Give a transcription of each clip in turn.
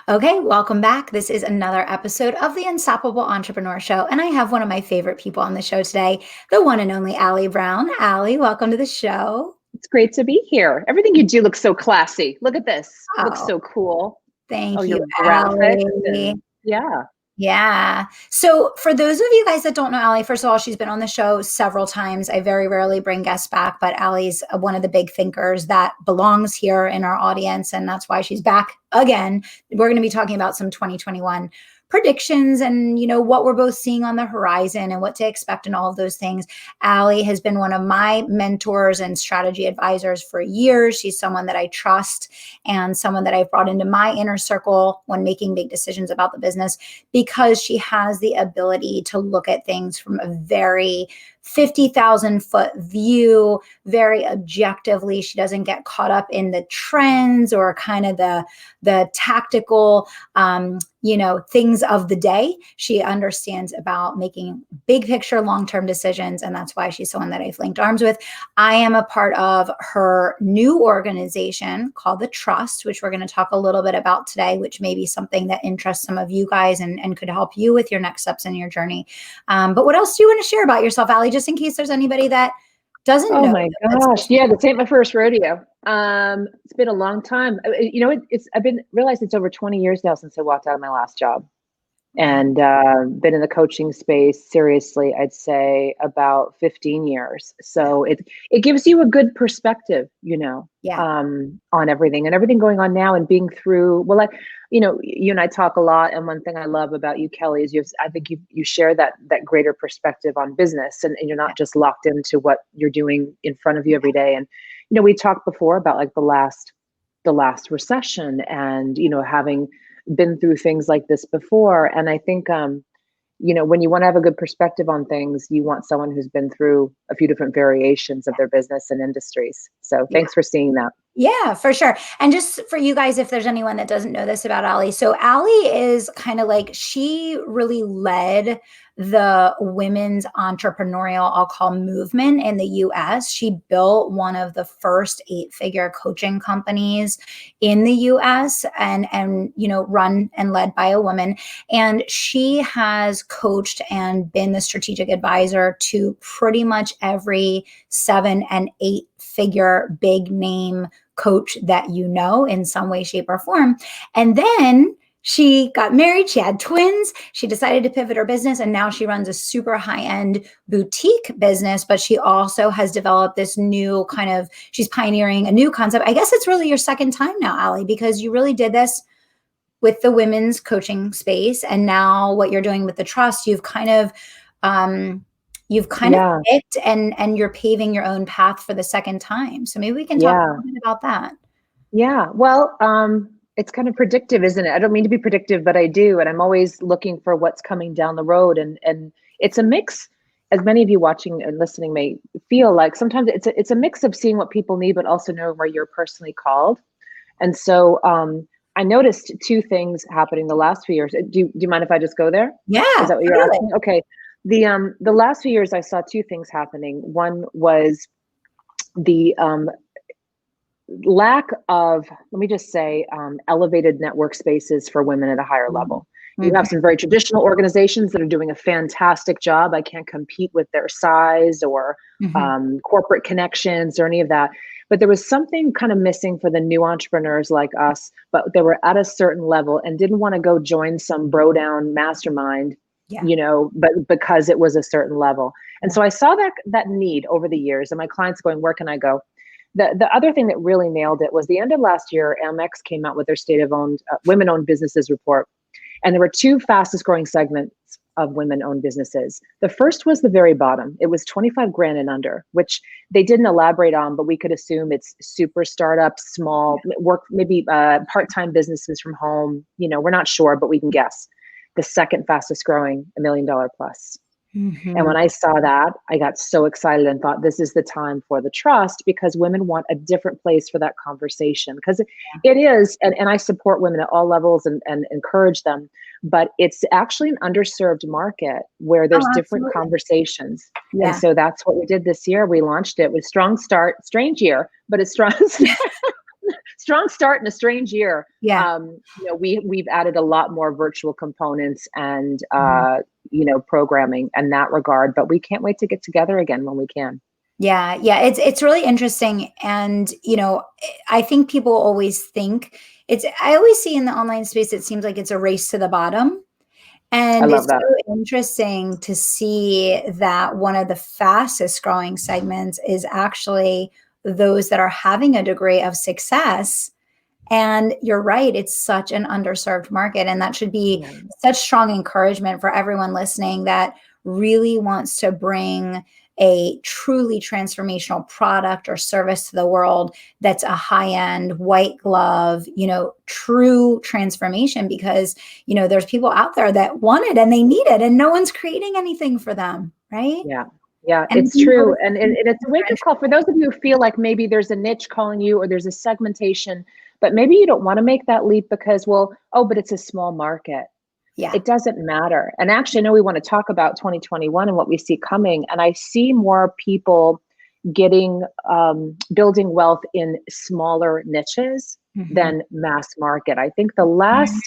Okay, welcome back. This is another episode of the Unstoppable Entrepreneur Show, and I have one of my favorite people on the show today, the one and only Allie Brown. Allie, welcome to the show. It's great to be here. Everything you do looks so classy. Look at this. Looks Oh, so cool. Oh, thank you, your graphics Allie. and yeah. Yeah. So, for those of you guys that don't know Allie, first of all, she's been on the show several times. I very rarely bring guests back, but Allie's one of the big thinkers that belongs here in our audience, and that's why she's back again. We're going to be talking about some 2021 predictions and what we're both seeing on the horizon and what to expect and all of those things. Allie has been one of my mentors and strategy advisors for years. She's someone that I trust and someone that I've brought into my inner circle when making big decisions about the business, because she has the ability to look at things from a very 50,000 foot view, very objectively. She doesn't get caught up in the trends or kind of the tactical, things of the day. She understands about making big picture, long-term decisions. And that's why she's someone that I've linked arms with. I am a part of her new organization called The Trust, which we're going to talk a little bit about today, which may be something that interests some of you guys and could help you with your next steps in your journey. But what else do you want to share about yourself, Allie, just in case there's anybody that doesn't know? Oh my gosh. Yeah, this ain't my first rodeo. It's been a long time. I've realized it's over 20 years now since I walked out of my last job. And been in the coaching space, seriously, I'd say about 15 years. So it gives you a good perspective, on everything going on now and being through, you and I talk a lot. And one thing I love about you, Kelly, is I think you share that greater perspective on business, and you're not just locked into what you're doing in front of you every day. And, we talked before about like the last recession and, having been through things like this before. And I think, when you want to have a good perspective on things, you want someone who's been through a few different variations of their business and industries. So thanks for seeing that. Yeah, for sure. And just for you guys, if there's anyone that doesn't know this about Allie, so Allie is kind of like, she really led the women's entrepreneurial, I'll call, movement in the US. She built one of the first 8-figure coaching companies in the US and run and led by a woman. And she has coached and been the strategic advisor to pretty much every 7- and 8-figure big name coach that in some way, shape, or form. And then she got married. She had twins. She decided to pivot her business, and now she runs a super high-end boutique business. But she also has developed this new she's pioneering a new concept. I guess it's really your second time now, Allie, because you really did this with the women's coaching space, and now what you're doing with the Trust, you've kind of picked and you're paving your own path for the second time. So maybe we can talk a little bit about that. Yeah. Well, it's kind of predictive, isn't it? I don't mean to be predictive, but I do. And I'm always looking for what's coming down the road. And it's a mix, as many of you watching and listening may feel like. Sometimes it's a mix of seeing what people need, but also knowing where you're personally called. And so I noticed 2 things happening the last few years. Do you mind if I just go there? Yeah. Is that what you're asking? Okay. The last few years, I saw 2 things happening. One was the lack of, let me just say, elevated network spaces for women at a higher level. You have some very traditional organizations that are doing a fantastic job. I can't compete with their size or corporate connections or any of that. But there was something kind of missing for the new entrepreneurs like us, but they were at a certain level and didn't want to go join some bro down mastermind, but because it was a certain level. And so I saw that need over the years, and my clients going, where can I go? The other thing that really nailed it was the end of last year, Amex came out with their state of women-owned businesses report. And there were 2 fastest growing segments of women-owned businesses. The first was the very bottom. It was 25 grand and under, which they didn't elaborate on, but we could assume it's super startup, small work, maybe part-time businesses from home. We're not sure, but we can guess. The second fastest growing, $1 million plus. And when I saw that, I got so excited and thought, this is the time for the Trust, because women want a different place for that conversation. Because it is, and I support women at all levels and encourage them, but it's actually an underserved market where there's different conversations. And so that's what we did this year. We launched it with strong start, strange year, but it's strong. strong start in a strange year. Yeah. We've added a lot more virtual components and, Mhm. programming in that regard, but we can't wait to get together again when we can. Yeah, yeah, it's really interesting, and I think people always think I always see in the online space it seems like it's a race to the bottom, I and love it's that. so interesting to see that one of the fastest growing segments is actually those that are having a degree of success. And you're right, it's such an underserved market, and that should be Yeah. such strong encouragement for everyone listening that really wants to bring a truly transformational product or service to the world that's a high-end white glove, true transformation, because there's people out there that want it and they need it and no one's creating anything for them, right? Yeah, And it's true. And it's a wake up call for those of you who feel like maybe there's a niche calling you or there's a segmentation, but maybe you don't want to make that leap because, but it's a small market. Yeah. It doesn't matter. And actually, I know we want to talk about 2021 and what we see coming. And I see more people building wealth in smaller niches than mass market. I think the last,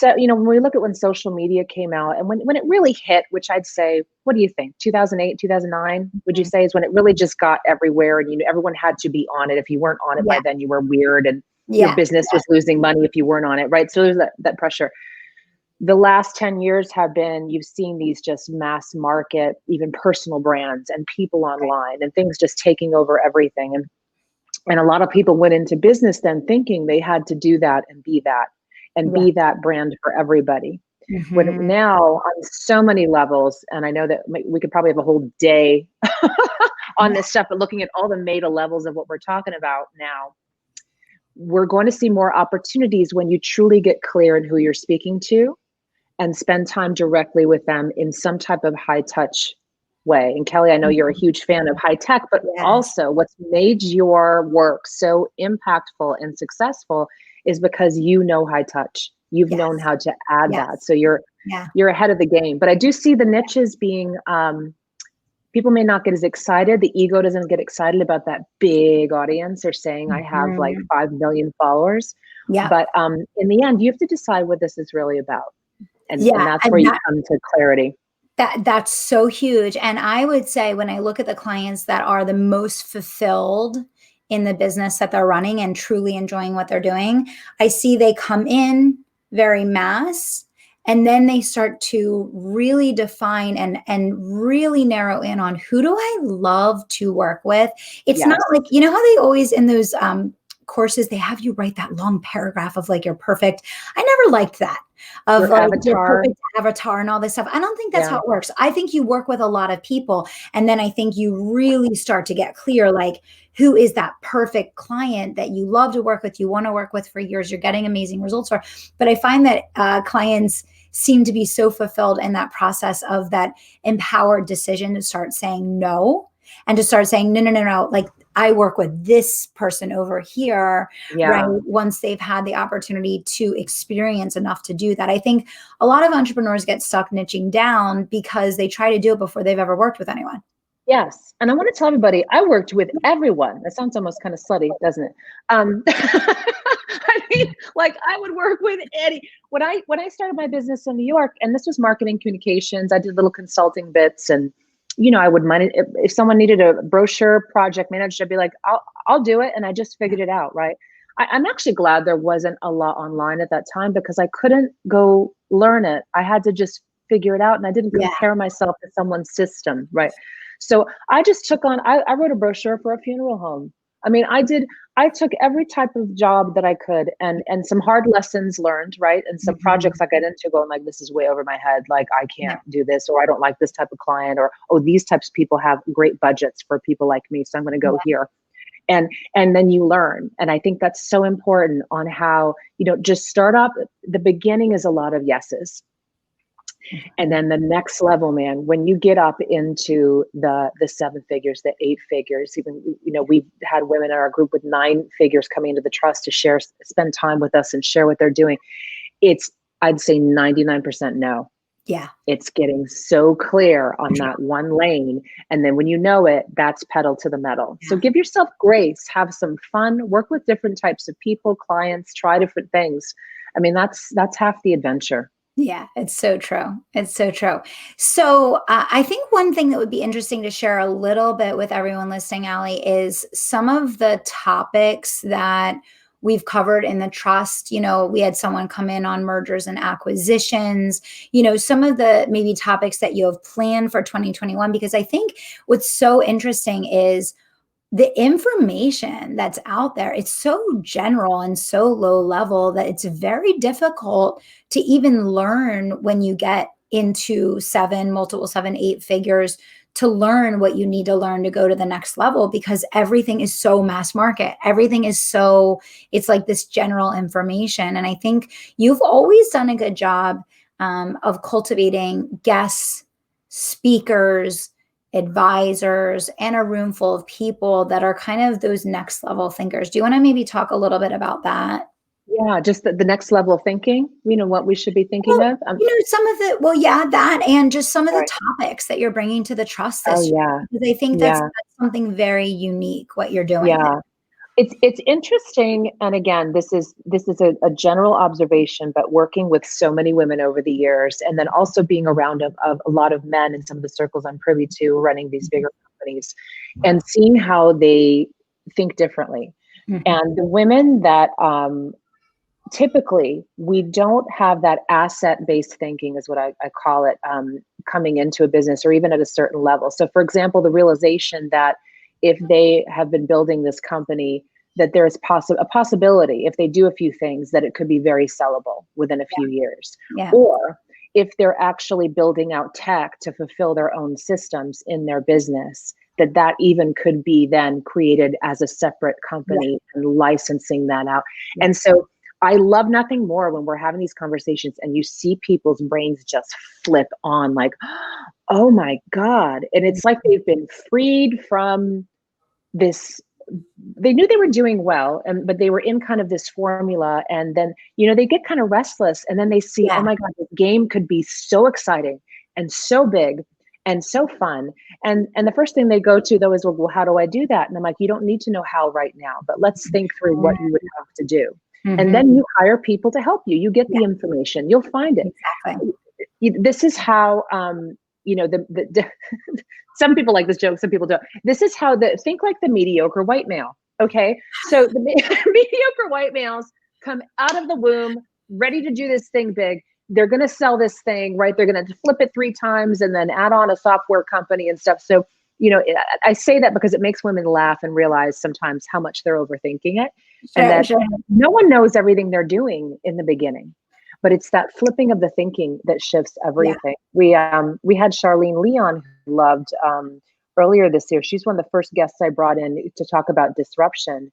when we look at when social media came out and when it really hit, which I'd say, what do you think? 2008, 2009, would you say is when it really just got everywhere and everyone had to be on it. If you weren't on it by then, you were weird and your business was losing money if you weren't on it, right? So there's that pressure. The last 10 years have been, you've seen these just mass market, even personal brands and people online and things just taking over everything. And a lot of people went into business then thinking they had to do that and be that be that brand for everybody. When now on so many levels, and I know that we could probably have a whole day on this stuff, but looking at all the meta levels of what we're talking about now, we're going to see more opportunities when you truly get clear in who you're speaking to and spend time directly with them in some type of high touch way. And Kelly, I know you're a huge fan of high tech, but also what's made your work so impactful and successful is because you know high touch. You've known how to add that. So you're ahead of the game. But I do see the niches being, people may not get as excited. The ego doesn't get excited about that big audience. They're saying I have like 5 million followers. But in the end, you have to decide what this is really about. And that's where you come to clarity. That's so huge. And I would say when I look at the clients that are the most fulfilled in the business that they're running and truly enjoying what they're doing, I see they come in very mass and then they start to really define and really narrow in on who do I love to work with. It's not like, how they always in those courses, they have you write that long paragraph of like your perfect, I never liked that. Of your like avatar. your perfect avatar and all this stuff. I don't think that's how it works. I think you work with a lot of people and then I think you really start to get clear, like who is that perfect client that you love to work with, you want to work with for years, you're getting amazing results for. But I find that clients seem to be so fulfilled in that process of that empowered decision to start saying no and to start saying, no, like I work with this person over here, right? Once they've had the opportunity to experience enough to do that. I think a lot of entrepreneurs get stuck niching down because they try to do it before they've ever worked with anyone. Yes. And I want to tell everybody, I worked with everyone. That sounds almost kind of slutty, doesn't it? I mean, like I would work with any, when I started my business in New York, and this was marketing communications, I did little consulting bits and I would money if someone needed a brochure project manager, I'd be like, I'll do it. And I just figured it out. Right. I'm actually glad there wasn't a lot online at that time because I couldn't go learn it. I had to just figure it out. And I didn't compare myself to someone's system. Right. So I just took on, I wrote a brochure for a funeral home. I mean, I took every type of job that I could and some hard lessons learned, right? And some projects I got into going like, this is way over my head. Like, I can't do this, or I don't like this type of client, or, oh, these types of people have great budgets for people like me. So I'm going to go here. And then you learn. And I think that's so important on how, just start up. The beginning is a lot of yeses. And then the next level, man, when you get up into the 7 figures, the 8 figures, even, we've had women in our group with 9 figures coming into the trust to spend time with us and share what they're doing. It's, I'd say 99% no. Yeah. It's getting so clear on that one lane. And then when you know it, that's pedal to the metal. So Yeah. give yourself grace, have some fun, work with different types of people, clients, try different things. I mean, that's half the adventure. Yeah, it's so true. It's so true. So I think one thing that would be interesting to share a little bit with everyone listening, Allie, is some of the topics that we've covered in the trust. You know, we had someone come in on mergers and acquisitions, you know, some of the maybe topics that you have planned for 2021, because I think what's so interesting is the information that's out there, it's so general and so low level that it's very difficult to even learn when you get into multiple seven, eight figures, to learn what you need to learn to go to the next level, because everything is so mass market. Everything is so, it's like this general information. And I think you've always done a good job of cultivating guests, speakers, advisors, and a room full of people that are kind of those next level thinkers. Do you want to maybe talk a little bit about that? Yeah, just the next level of thinking, what we should be thinking Well, of. some of the, well, yeah, that, and just some of the Right. topics that you're bringing to the trust Oh, this year, yeah. because I think that's Yeah. something very unique what you're doing there. Yeah. It's interesting. And again, this is a general observation, but working with so many women over the years, and then also being around a lot of men in some of the circles I'm privy to running these bigger companies, and seeing how they think differently. Mhm. And the women that typically we don't have that asset-based thinking, is what I call it, coming into a business or even at a certain level. So for example, the realization that if they have been building this company, that there is a possibility, if they do a few things, that it could be very sellable within a few years. Yeah. Or if they're actually building out tech to fulfill their own systems in their business, that even could be then created as a separate company and licensing that out. And so I love nothing more when we're having these conversations and you see people's brains just flip on, like, oh my God. And it's like they've been freed from this. They knew they were doing well, but they were in kind of this formula. And then, they get kind of restless, and then they see, oh my God, this game could be so exciting and so big and so fun. And the first thing they go to though is, well, how do I do that? And I'm like, you don't need to know how right now, but let's think through what you would have to do. And then you hire people to help you. You get the information. You'll find it. Exactly. This is how, some people like this joke, some people don't. This is how think like the mediocre white male. Okay. So the mediocre white males come out of the womb, ready to do this thing big. They're going to sell this thing, right? They're going to flip it 3 times and then add on a software company and stuff. So, I say that because it makes women laugh and realize sometimes how much they're overthinking it. And that no one knows everything they're doing in the beginning, but it's that flipping of the thinking that shifts everything. We had Charlene Leon, who loved earlier this year. She's one of the first guests I brought in to talk about disruption,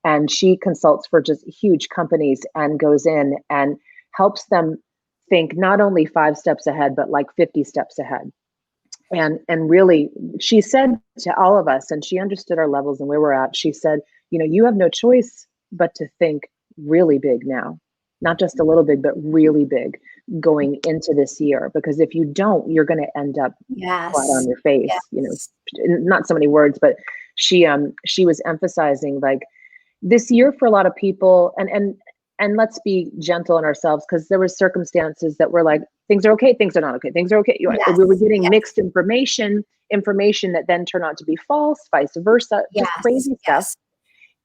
and she consults for just huge companies and goes in and helps them think not only 5 steps ahead, but like 50 steps ahead. And really, she said to all of us, and she understood our levels and where we're at. She said, you have no choice but to think really big now, not just a little big, but really big going into this year. Because if you don't, you're going to end up flat on your face. Not so many words, but she was emphasizing, like, this year for a lot of people, and let's be gentle on ourselves, because there were circumstances that were like, things are okay, things are not okay, things are okay. We were getting mixed information that then turned out to be false, vice versa, just crazy stuff.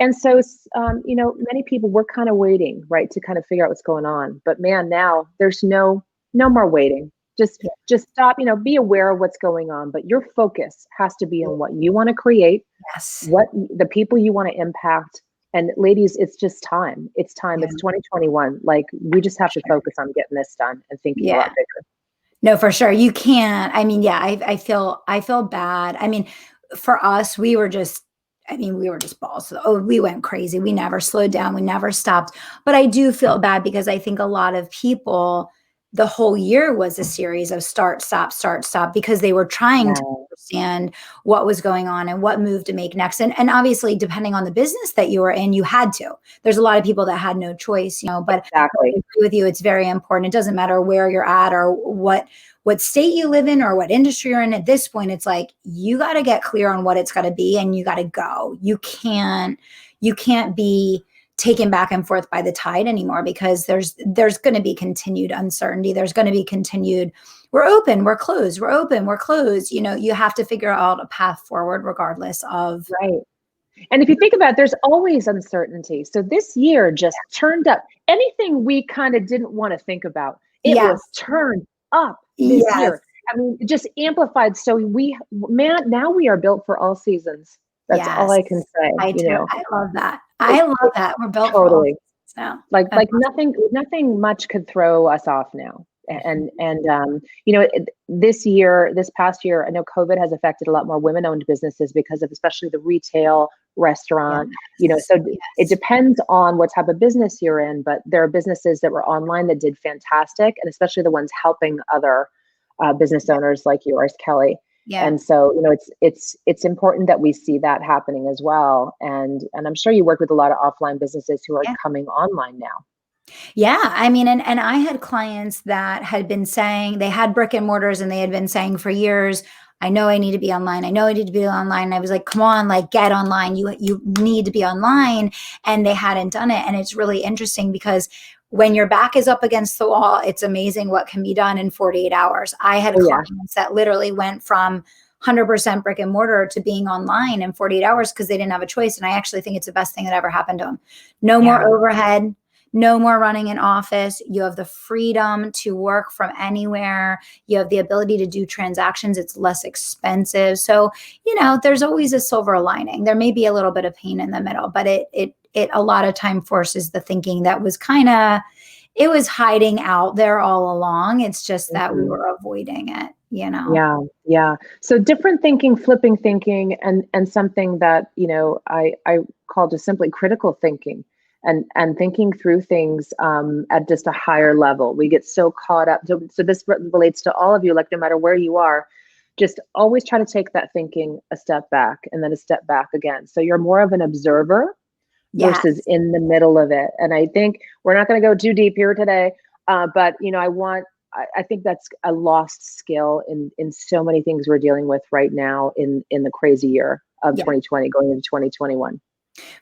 And so, many people were kind of waiting, right, to kind of figure out what's going on. But man, now there's no more waiting. Just stop, be aware of what's going on, but your focus has to be on what you want to create, what the people you want to impact. And ladies, it's just time. It's time. It's 2021. Like, we just have to focus on getting this done and thinking a lot bigger. No, for sure. You can't. I mean, I feel bad. I mean, for us, we were just balls. Oh, we went crazy. We never slowed down. We never stopped. But I do feel bad, because I think a lot of people the whole year was a series of start, stop, because they were trying to understand what was going on and what move to make next. And obviously, depending on the business that you were in, you had to. There's a lot of people that had no choice, but Exactly. I agree with you. It's very important. It doesn't matter where you're at or what state you live in or what industry you're in. At this point, it's like, you got to get clear on what it's got to be, and you got to go. You can't be taken back and forth by the tide anymore, because there's going to be continued uncertainty. There's going to be continued, we're open, we're closed, we're open, we're closed. You have to figure out a path forward regardless of. Right. And if you think about it, there's always uncertainty. So this year just turned up. Anything we kind of didn't want to think about, it was turned up this year. I mean, it just amplified. So now we are built for all seasons. That's all I can say. I love that. I love that. We're built totally for all now. Like nothing much could throw us off now. And this past year, I know COVID has affected a lot more women-owned businesses because of especially the retail, restaurant, it depends on what type of business you're in, but there are businesses that were online that did fantastic, and especially the ones helping other business owners like yours, Kelly. Yeah. And so, it's important that we see that happening as well. And I'm sure you work with a lot of offline businesses who are coming online now. Yeah. I mean, and I had clients that had been saying they had brick and mortars, and they had been saying for years, I know I need to be online. I know I need to be online. And I was like, come on, like, get online. You need to be online. And they hadn't done it. And it's really interesting because when your back is up against the wall, it's amazing what can be done in 48 hours. I had clients that literally went from 100% brick and mortar to being online in 48 hours because they didn't have a choice. And I actually think it's the best thing that ever happened to them. No more overhead, no more running an office. You have the freedom to work from anywhere. You have the ability to do transactions. It's less expensive. So, there's always a silver lining. There may be a little bit of pain in the middle, but it a lot of time forces the thinking that was it was hiding out there all along. It's just that we were avoiding it, Yeah. So different thinking, flipping thinking, and something that, I call just simply critical thinking and thinking through things at just a higher level. We get so caught up. So this relates to all of you, like no matter where you are, just always try to take that thinking a step back and then a step back again. So you're more of an observer versus in the middle of it. And I think we're not going to go too deep here today, but I think that's a lost skill in so many things we're dealing with right now in the crazy year of 2020 going into 2021.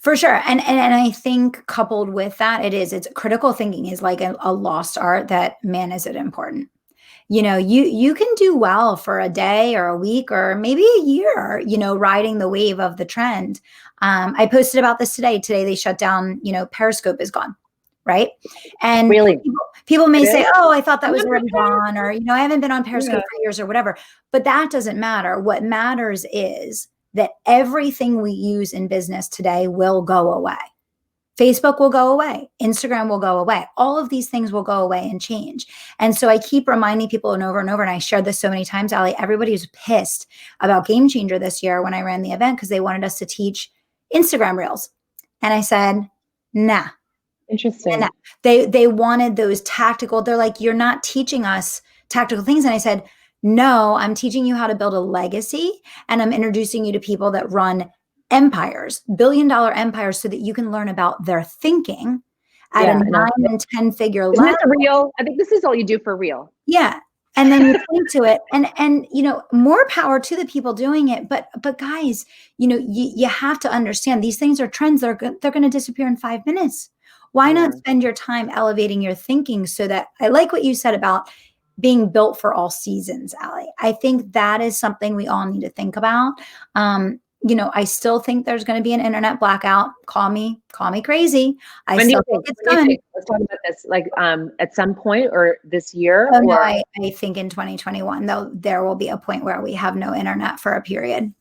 For sure. And I think coupled with that, it's critical thinking is like a lost art that, man, is it important. You can do well for a day or a week or maybe a year, riding the wave of the trend. I posted about this today. Today they shut down, Periscope is gone. Right. And really, people may say, oh, I thought that was already gone, or, I haven't been on Periscope for years or whatever, but that doesn't matter. What matters is that everything we use in business today will go away. Facebook will go away. Instagram will go away. All of these things will go away and change. And so I keep reminding people and over, and I shared this so many times, Allie, everybody was pissed about Game Changer this year when I ran the event because they wanted us to teach Instagram Reels. And I said, nah. Interesting. And they wanted those tactical, they're like, you're not teaching us tactical things. And I said, no, I'm teaching you how to build a legacy, and I'm introducing you to people that run empires, billion-dollar empires, so that you can learn about their thinking at a 9 and 10 figure level. Isn't it real? I think this is all you do for real. Yeah. And then you think to it and more power to the people doing it. But guys, you have to understand these things are trends. They're going to disappear in 5 minutes. Why not spend your time elevating your thinking so that I like what you said about being built for all seasons, Allie. I think that is something we all need to think about. I still think there's going to be an internet blackout. Call me crazy. I still think it's coming. Let's talk about this, like at some point or this year. Oh, no, I think in 2021, though, there will be a point where we have no internet for a period.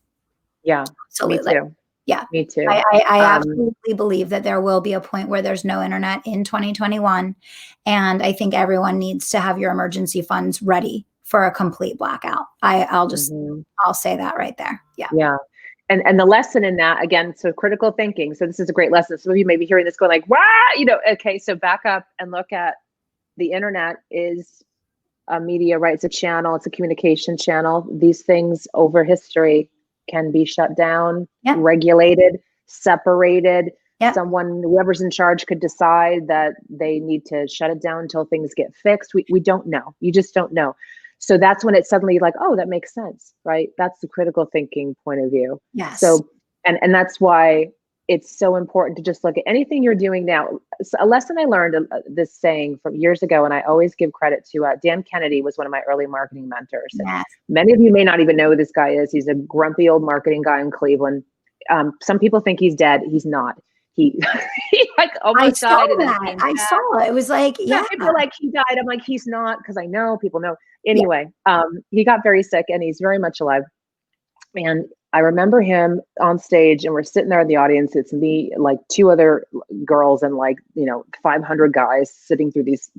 Yeah, absolutely. Me too. Yeah, me too. I absolutely believe that there will be a point where there's no internet in 2021. And I think everyone needs to have your emergency funds ready for a complete blackout. I'll say that right there. Yeah. Yeah. And the lesson in that, again, so critical thinking. So this is a great lesson. Some of you may be hearing this going like, wow, okay, so back up and look at the internet is media, right? It's a channel, it's a communication channel. These things over history can be shut down, regulated, separated. Someone, whoever's in charge, could decide that they need to shut it down until things get fixed. We don't know. You just don't know. So that's when it's suddenly like, oh, that makes sense, right? That's the critical thinking point of view. Yes. So, and that's why it's so important to just look at anything you're doing now. So a lesson I learned, this saying from years ago, and I always give credit to Dan Kennedy, was one of my early marketing mentors. And many of you may not even know who this guy is. He's a grumpy old marketing guy in Cleveland. Some people think he's dead. He's not. He like almost died. I saw it. It was like, people are like, he died. I'm like, he's not, because I know people know. Anyway, he got very sick and he's very much alive. And I remember him on stage, and we're sitting there in the audience. It's me, like 2 other girls, and 500 guys sitting through these,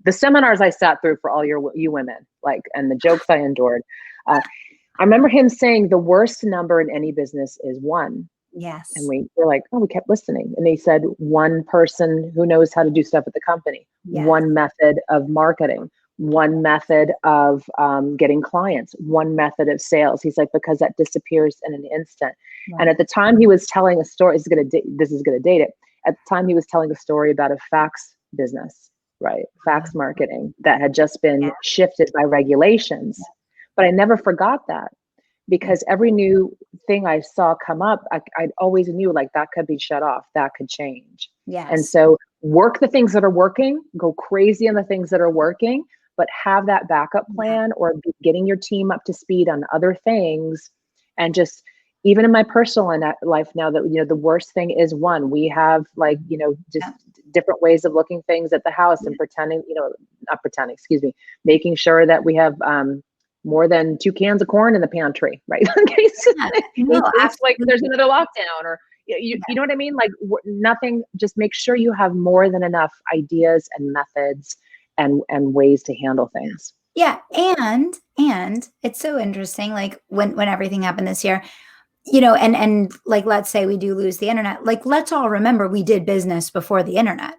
the seminars I sat through for all you women, and the jokes I endured. I remember him saying the worst number in any business is 1. Yes. And we were like, oh, we kept listening. And they said, 1 person who knows how to do stuff at the company, 1 method of marketing, 1 method of getting clients, 1 method of sales. He's like, because that disappears in an instant. Right. And at the time he was telling a story, this is going to date it. At the time he was telling a story about a fax business, right? Fax marketing that had just been shifted by regulations. Yeah. But I never forgot that, because every new thing I saw come up, I always knew that could be shut off, that could change. Yes. And so work the things that are working, go crazy on the things that are working, but have that backup plan, or getting your team up to speed on other things. And just, even in my personal life now, that, the worst thing is 1, we have different ways of looking things at the house and making sure that we have, more than 2 cans of corn in the pantry, right? In case, there's another lockdown, or you know what I mean? Nothing, just make sure you have more than enough ideas and methods and ways to handle things. Yeah. And it's so interesting, when everything happened this year, and let's say we do lose the internet, let's all remember we did business before the internet.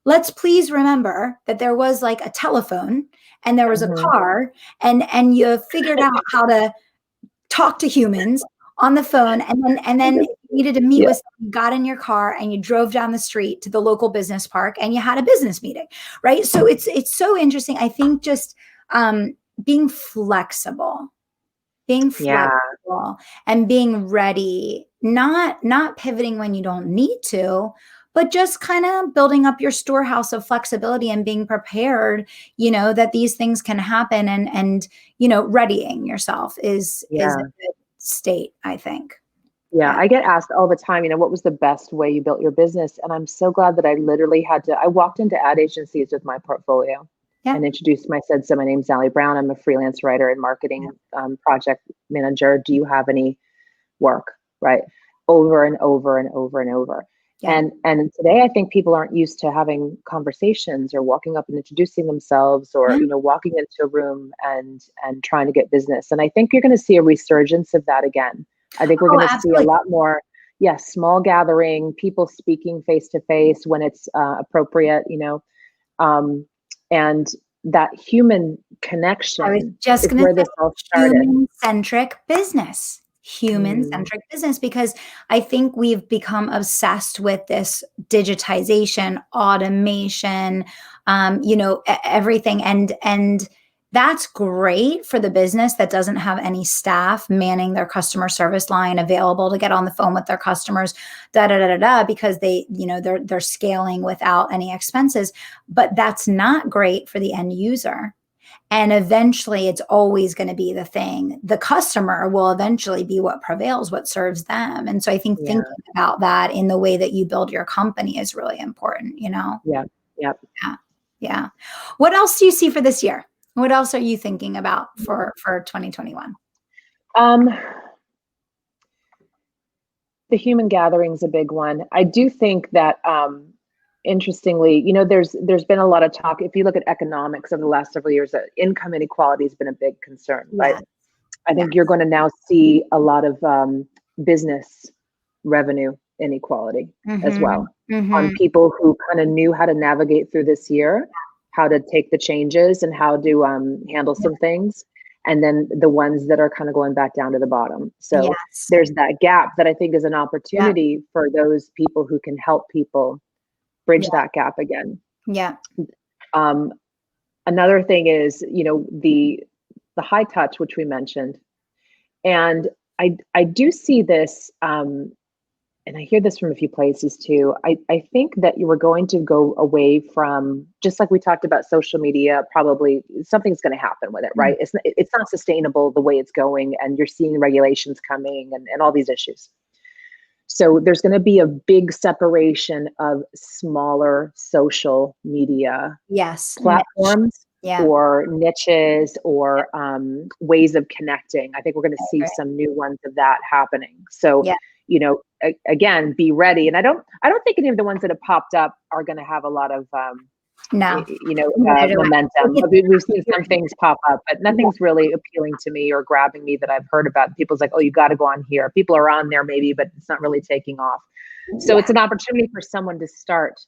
Let's please remember that there was a telephone, and there was a car, and you figured out how to talk to humans on the phone. And then if you needed to meet with someone, you got in your car and you drove down the street to the local business park and you had a business meeting, right? So it's so interesting. I think just being flexible and being ready, not pivoting when you don't need to, but just kind of building up your storehouse of flexibility and being prepared, that these things can happen, and readying yourself is a good state, I think. Yeah, I get asked all the time, what was the best way you built your business? And I'm so glad that I literally I walked into ad agencies with my portfolio and introduced myself. So my name's Sally Brown. I'm a freelance writer and marketing project manager. Do you have any work? Right. Over and over and over and over. Yeah. And today I think people aren't used to having conversations or walking up and introducing themselves, or, walking into a room and trying to get business. And I think you're going to see a resurgence of that again. I think we're going to see a lot more, small gathering, people speaking face to face when it's appropriate, and that human connection. I was just going to say human-centric business. Human-centric business, because I think we've become obsessed with this digitization, automation, everything. And that's great for the business that doesn't have any staff manning their customer service line available to get on the phone with their customers, because they're scaling without any expenses. But that's not great for the end user. And eventually it's always going to be the thing. The customer will eventually be what prevails, what serves them. And so I think thinking about that in the way that you build your company is really important, Yeah. Yeah. What else do you see for this year? What else are you thinking about for 2021? The human gathering is a big one. I do think that, interestingly, there's been a lot of talk. If you look at economics over the last several years, that income inequality has been a big concern, right? I think you're going to now see a lot of business revenue inequality as well, on people who kind of knew how to navigate through this year, how to take the changes and how to handle some things. And then the ones that are kind of going back down to the bottom. So Yes. there's that gap that I think is an Yeah. opportunity for those people who can help people bridge Yeah. that gap again. Yeah. Another thing is, you know, the high touch, which we mentioned. And I do see this, and I hear this from a few places too. I think that you were going to go away from, just like we talked about social media, probably something's going to happen with it, right? It's not sustainable the way it's going, and you're seeing regulations coming and all these issues. So there's going to be a big separation of smaller social media Yes. platforms Yeah. or niches or ways of connecting. I think we're going to see Right. some new ones of that happening. So, Yeah. you know, again, be ready. And I don't think any of the ones that have popped up are going to have a lot of, No. momentum. We've seen some things pop up, but Yeah. nothing's really appealing to me or grabbing me that I've heard about. People's like, oh, you got to go on here. People are on there maybe, but it's not really taking off. So it's an opportunity for someone to start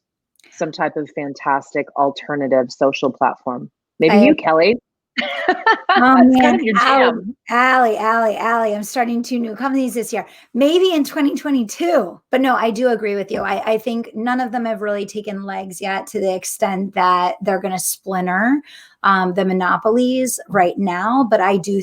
some type of fantastic alternative social platform. Maybe you, Kelly. Oh It's kind man, of your jam. Allie, I'm starting 2 new companies this year, maybe in 2022. But no, I do agree with you. I think none of them have really taken legs yet to the extent that they're going to splinter the monopolies right now. But I do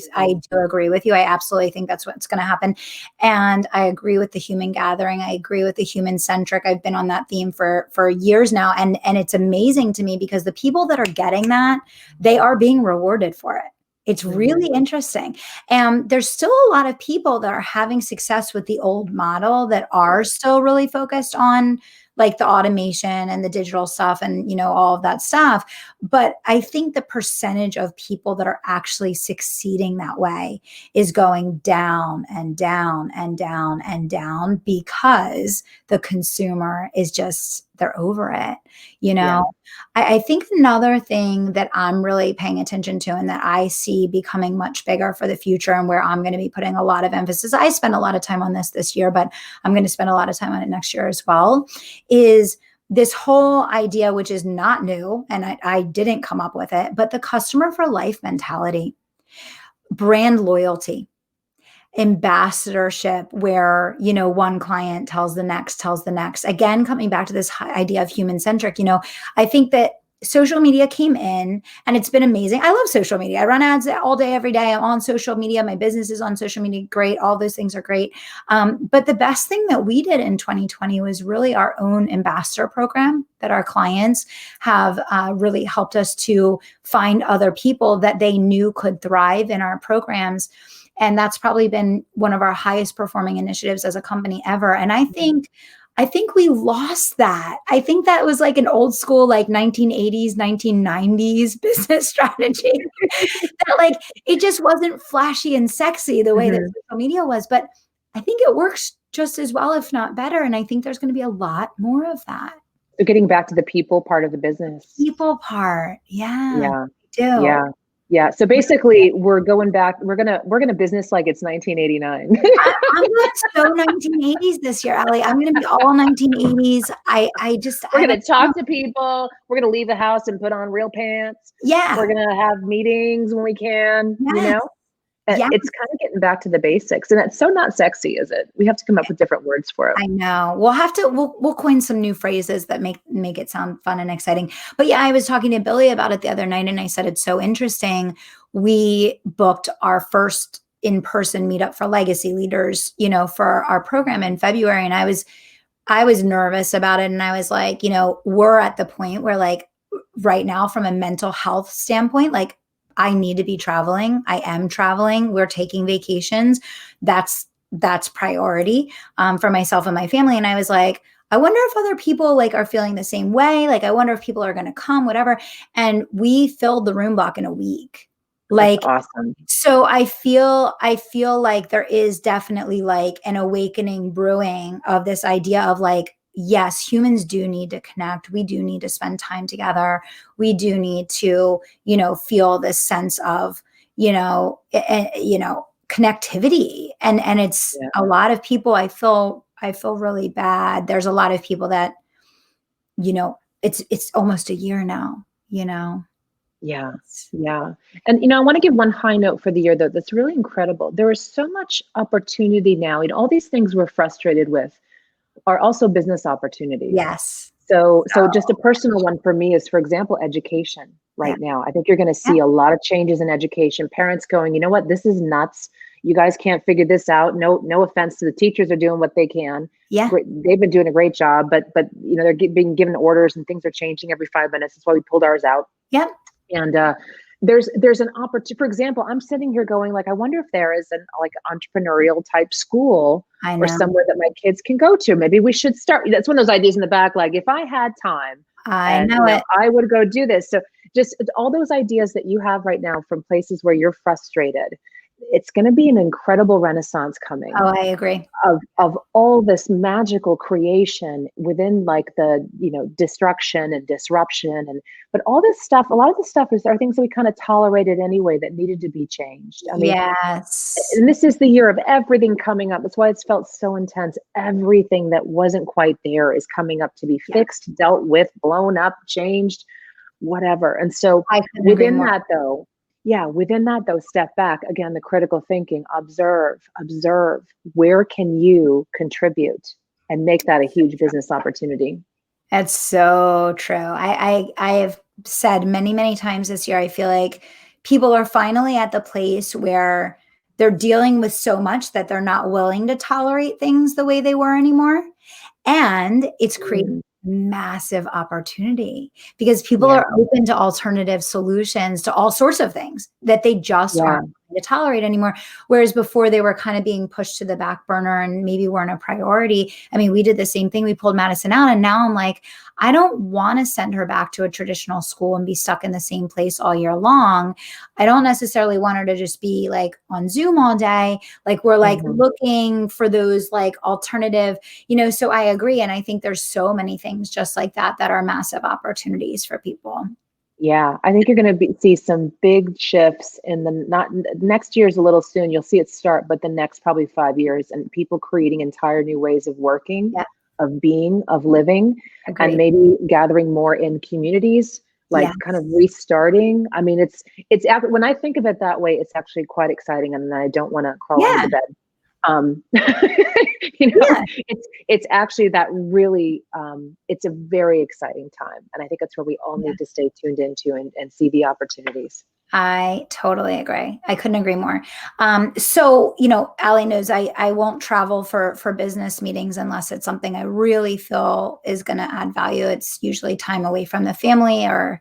agree with you. I absolutely think that's what's going to happen. And I agree with the human gathering. I agree with the human centric. I've been on that theme for years now. And it's amazing to me because the people that are getting that, they are being rewarded for it. It's really interesting. And there's still a lot of people that are having success with the old model that are still really focused on like the automation and the digital stuff and, you know, all of that stuff. But I think the percentage of people that are actually succeeding that way is going down and down and down and down because the consumer is just, they're over it, you know? Yeah. I think another thing that I'm really paying attention to and that I see becoming much bigger for the future and where I'm going to be putting a lot of emphasis, I spent a lot of time on this year, but I'm going to spend a lot of time on it next year as well, is this whole idea, which is not new, and I didn't come up with it, but the customer for life mentality, brand loyalty, ambassadorship, where, you know, one client tells the next, again, coming back to this idea of human centric, you know, I think that social media came in and it's been amazing. I love social media. I run ads all day, every day. I'm on social media. My business is on social media. Great. All those things are great. But the best thing that we did in 2020 was really our own ambassador program that our clients have really helped us to find other people that they knew could thrive in our programs. And that's probably been one of our highest performing initiatives as a company ever. And I think we lost that. I think that was like an old school, like 1980s, 1990s business strategy. That like, it just wasn't flashy and sexy the way that social media was. But I think it works just as well, if not better. And I think there's going to be a lot more of that. So getting back to the people part of the business. People part. Yeah. Yeah. Do. Yeah. Yeah. So basically we're going back, we're gonna business like it's 1989. I'm like so 1980s this year, Allie. I'm gonna be all 1980s. We're gonna talk to people. We're gonna leave the house and put on real pants. Yeah. We're gonna have meetings when we can, you know? Yeah. It's kind of getting back to the basics, and it's so not sexy, is it? We have to come up with different words for it. I know. We'll coin some new phrases that make it sound fun and exciting. But yeah, I was talking to Billy about it the other night and I said, it's so interesting. We booked our first in-person meetup for legacy leaders, you know, for our program in February. And I was nervous about it. And I was like, you know, we're at the point where like right now from a mental health standpoint, like I need to be traveling. I am traveling. We're taking vacations. That's priority for myself and my family. And I was like, I wonder if other people like are feeling the same way. Like, I wonder if people are going to come, whatever. And we filled the room block in a week. Like, that's awesome. So I feel like there is definitely like an awakening brewing of this idea of like, yes, humans do need to connect. We do need to spend time together. We do need to, you know, feel this sense of, you know, connectivity. And it's a lot of people, I feel really bad. There's a lot of people that, you know, it's almost a year now, you know? Yeah. Yeah. And, I want to give one high note for the year, though, that's really incredible. There is so much opportunity now. All these things we're frustrated with are also business opportunities. Yes. So just a personal one for me is, for example, education Yeah. right now. I think you're going to Yeah. see a lot of changes in education. Parents going, you know what, this is nuts. You guys can't figure this out. No offense to the teachers, are doing what they can. Yeah. Great, they've been doing a great job, but they're being given orders and things are changing every 5 minutes. That's why we pulled ours out. Yep. And there's an opportunity. For example, I'm sitting here going, like, I wonder if there is an like entrepreneurial type school I or know. somewhere that my kids can go to. Maybe we should start. That's one of those ideas in the back. Like, if I had time, I and know it. I would go do this. So just all those ideas that you have right now from places where you're frustrated, it's going to be an incredible renaissance coming Oh, I agree. of all this magical creation within, like, the destruction and disruption, but all this stuff, a lot of this stuff are things that we kind of tolerated anyway that needed to be changed. I mean, Yes. and this is the year of everything coming up. That's why it's felt so intense. Everything that wasn't quite there is coming up to be fixed, dealt with, blown up, changed, whatever. And so I couldn't agree more. within that though, step back again, the critical thinking, observe, where can you contribute and make that a huge business opportunity? That's so true. I have said many, many times this year, I feel like people are finally at the place where they're dealing with so much that they're not willing to tolerate things the way they were anymore. And it's creating massive opportunity because people are open to alternative solutions to all sorts of things that they just aren't going to tolerate anymore. Whereas before they were kind of being pushed to the back burner and maybe weren't a priority. I mean, we did the same thing. We pulled Madison out, and now I'm like, I don't want to send her back to a traditional school and be stuck in the same place all year long. I don't necessarily want her to just be like on Zoom all day. Like, we're like looking for those like alternative, so I agree. And I think there's so many things just like that are massive opportunities for people. Yeah, I think you're going to see some big shifts in the not next year's a little soon. You'll see it start, but the next probably 5 years, and people creating entire new ways of working, of being, of living, and maybe gathering more in communities, like kind of restarting. I mean, it's when I think of it that way, it's actually quite exciting, and I don't want to crawl under the bed. It's actually that really, it's a very exciting time. And I think that's where we all need to stay tuned into and see the opportunities. I totally agree. I couldn't agree more. So, Allie knows I won't travel for business meetings unless it's something I really feel is going to add value. It's usually time away from the family or,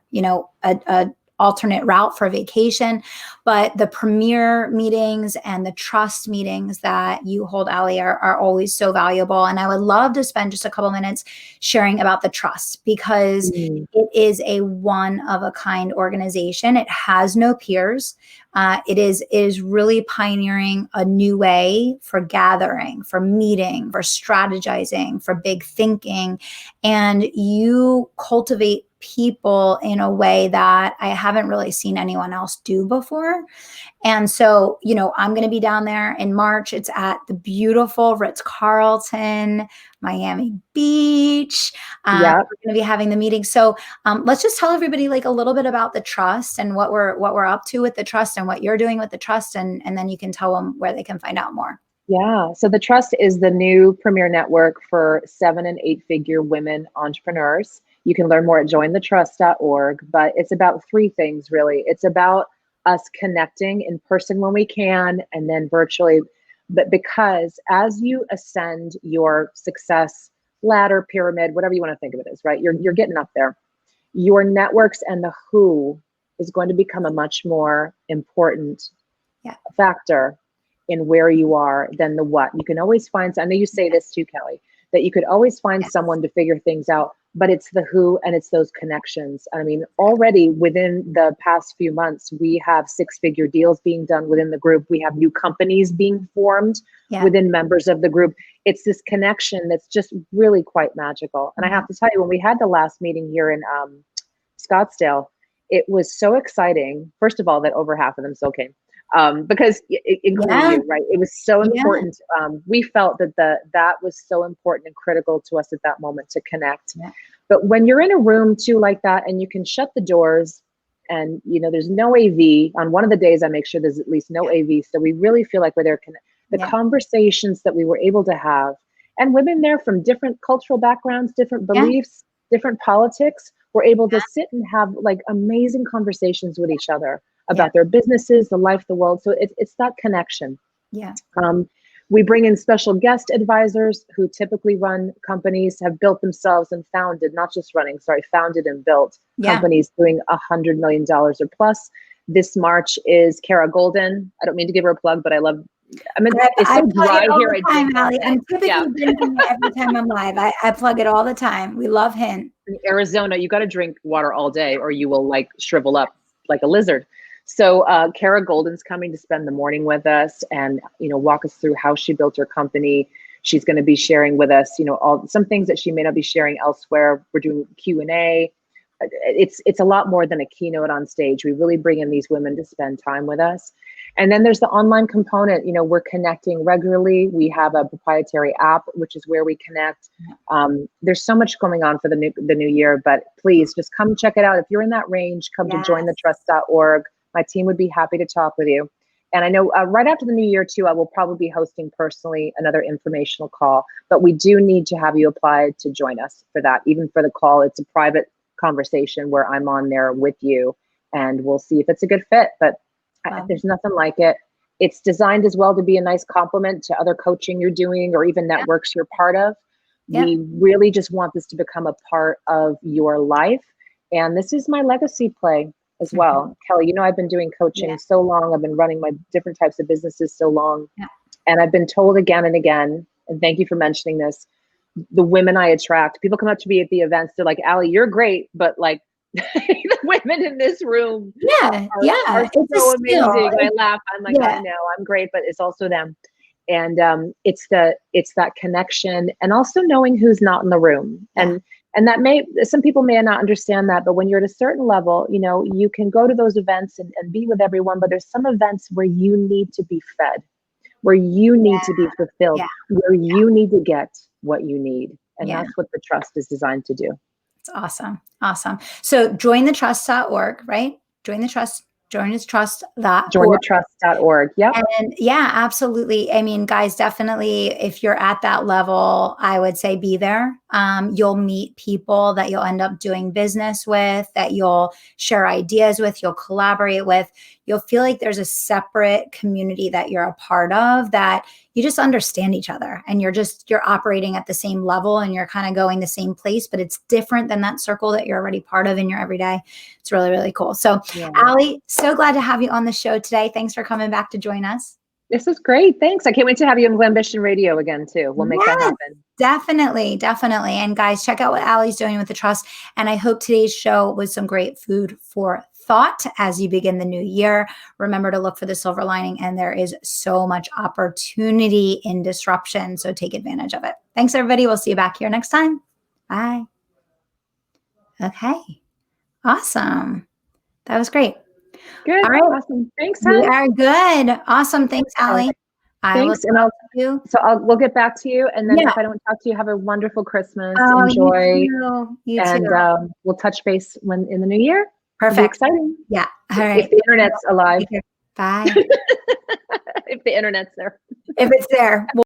a alternate route for vacation. But the premier meetings and the trust meetings that you hold, Allie, are always so valuable. And I would love to spend just a couple minutes sharing about the trust because it is a one-of-a-kind organization. It has no peers. It is really pioneering a new way for gathering, for meeting, for strategizing, for big thinking. And you cultivate people in a way that I haven't really seen anyone else do before. And so, I'm going to be down there in March. It's at the beautiful Ritz-Carlton, Miami Beach. We're going to be having the meeting. So let's just tell everybody like a little bit about the trust and what we're up to with the trust and what you're doing with the trust. And then you can tell them where they can find out more. Yeah. So the Trust is the new premier network for 7- and 8-figure women entrepreneurs. You can learn more at jointhetrust.org, but it's about 3 things, really. It's about us connecting in person when we can, and then virtually. But because as you ascend your success ladder, pyramid, whatever you want to think of it as, right? You're getting up there. Your networks and the who is going to become a much more important factor in where you are than the what. You can always find, I know you say this too, Kelly, that you could always find someone to figure things out, but it's the who and it's those connections. I mean, already within the past few months, we have 6-figure deals being done within the group. We have new companies being formed within members of the group. It's this connection that's just really quite magical. And I have to tell you, when we had the last meeting here in Scottsdale, it was so exciting. First of all, that over half of them still came. Because including you, right? It was so important. We felt that was so important and critical to us at that moment to connect. But when you're in a room too like that, and you can shut the doors, and there's no AV on one of the days, I make sure there's at least no AV, so we really feel like we're there. The conversations that we were able to have, and women there from different cultural backgrounds, different beliefs, different politics, were able to sit and have like amazing conversations with each other about their businesses, the life, the world. So it's that connection. Yeah. We bring in special guest advisors who typically run companies, have built themselves and founded, not just running, founded and built companies doing $100 million or plus. This March is Kara Golden. I don't mean to give her a plug, but it's so dry here. I'm typically drinking it every time I'm live. I plug it all the time. We love Hint. In Arizona, you got to drink water all day or you will like shrivel up like a lizard. So Kara Golden's coming to spend the morning with us and, walk us through how she built her company. She's going to be sharing with us, some things that she may not be sharing elsewhere. We're doing Q&A. It's a lot more than a keynote on stage. We really bring in these women to spend time with us. And then there's the online component. We're connecting regularly. We have a proprietary app, which is where we connect. There's so much going on for the new year, but please just come check it out. If you're in that range, come to jointhetrust.org. My team would be happy to talk with you. And I know right after the new year too, I will probably be hosting personally another informational call, but we do need to have you apply to join us for that. Even for the call, it's a private conversation where I'm on there with you and we'll see if it's a good fit, but there's nothing like it. It's designed as well to be a nice complement to other coaching you're doing or even networks you're part of. We really just want this to become a part of your life. And this is my legacy play as well. Kelly, I've been doing coaching so long. I've been running my different types of businesses so long. And I've been told again and again, and thank you for mentioning this, the women I attract, people come up to me at the events, they're like, Allie, you're great, but like the women in this room are so amazing. I laugh. I'm like, I know I'm great, but it's also them. And it's that connection and also knowing who's not in the room. And that some people may not understand that, but when you're at a certain level, you can go to those events and be with everyone, but there's some events where you need to be fed, where you need to be fulfilled, where you need to get what you need. And that's what the trust is designed to do. It's awesome. Awesome. So jointhetrust.org, right? Jointhetrust.org. Yep. And absolutely. I mean, guys, definitely, if you're at that level, I would say be there. You'll meet people that you'll end up doing business with, that you'll share ideas with, you'll collaborate with. You'll feel like there's a separate community that you're a part of, that you just understand each other and you're operating at the same level and you're kind of going the same place, but it's different than that circle that you're already part of in your everyday. It's really, really cool. So Allie, so glad to have you on the show today. Thanks for coming back to join us. This is great. Thanks. I can't wait to have you on Ambition Radio again too. We'll make that happen. Definitely. And guys, check out what Allie's doing with the trust. And I hope today's show was some great food for thought as you begin the new year. Remember to look for the silver lining, and there is so much opportunity in disruption. So take advantage of it. Thanks, everybody. We'll see you back here next time. Bye. Okay. Awesome. That was great. Good. All right. Awesome. Thanks, We are good. Awesome. Thanks, Allie. Thanks. We'll get back to you. And then if I don't talk to you, have a wonderful Christmas. Enjoy. You too. We'll touch base in the new year. Perfect. Exciting. Yeah. All right. If the internet's alive. Bye. If the internet's there. If it's there.